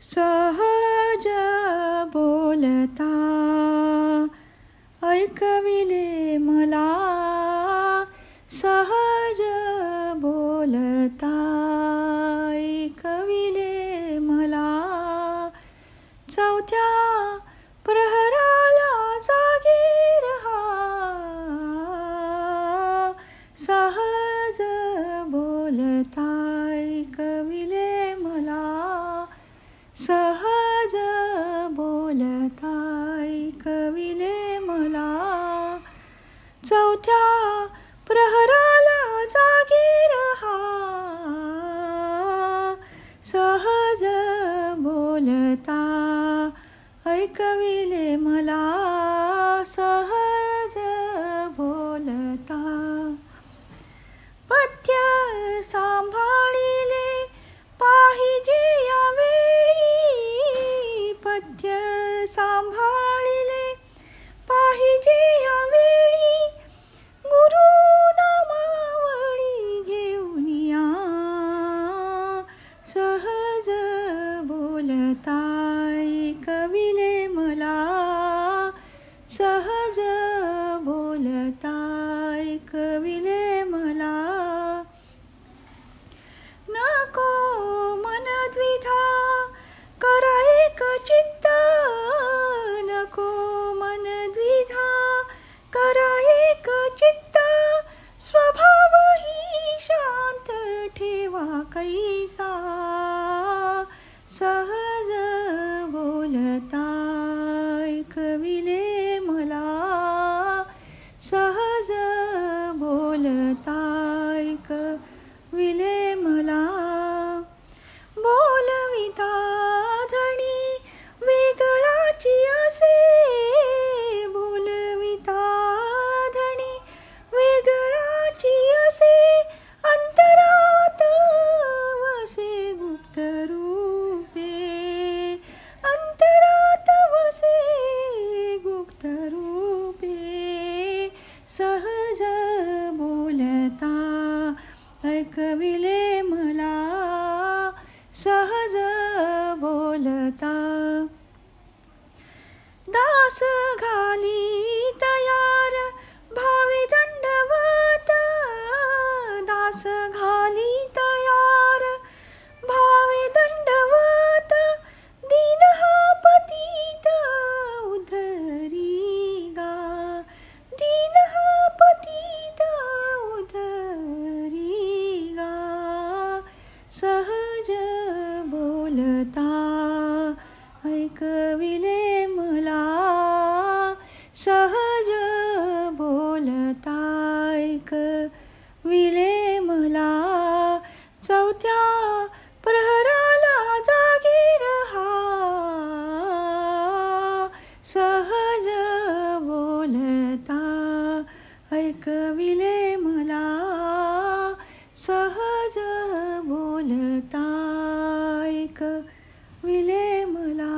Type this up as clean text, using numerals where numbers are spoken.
सहज बोलता ऐकविले मला, सहज बोलता ऐकविले मला. चौथ्या प्रहराला जागी रहा, सहज बोलता ऐकविले मला, सहज बोलता ऐकविले मला. चौथ्या प्रहराला जागी रहा, सहज बोलता ऐकविले मला, सहज बोलता. पथ्य सांभाळिले पाहिजे यावेळी, पथ्य सांभाळिले पाहिजे यावेळी, गुरु नामावळी घेऊन या, सहज बोलता ऐकविले मला, सहज बोलता ऐकविले मला. नको मन द्विधा करा एक चित्त, नको मन द्विधा करा एक चित्त, स्वभाव ही शांत ठेवा कैसा, सहज बोलता ऐकविले मला, सहज बोलता ऐकविले मला. बोलविता धणी वेगळाची असे, बोलविता धणी वेगळाची असे, अंतरात वसे गुप्त रूपे, अंतरात वसे गुप्त रूपे. सहज बोलता ऐकविले मला, सहज बोलता. दास घाली तयार भावे दंडवत, दास घाली तयार भावे दंडवत, दीन हा पतित उद्धरी गा, दीन हा पतित उद्धरी गा. सहज बोलता ऐकविले मला, सहज बोलता ऐकविले मला. चौथ्या प्रहराला जागी रहा, सहज बोलता ऐकविले मला, सहज बोलता ऐकविले मला.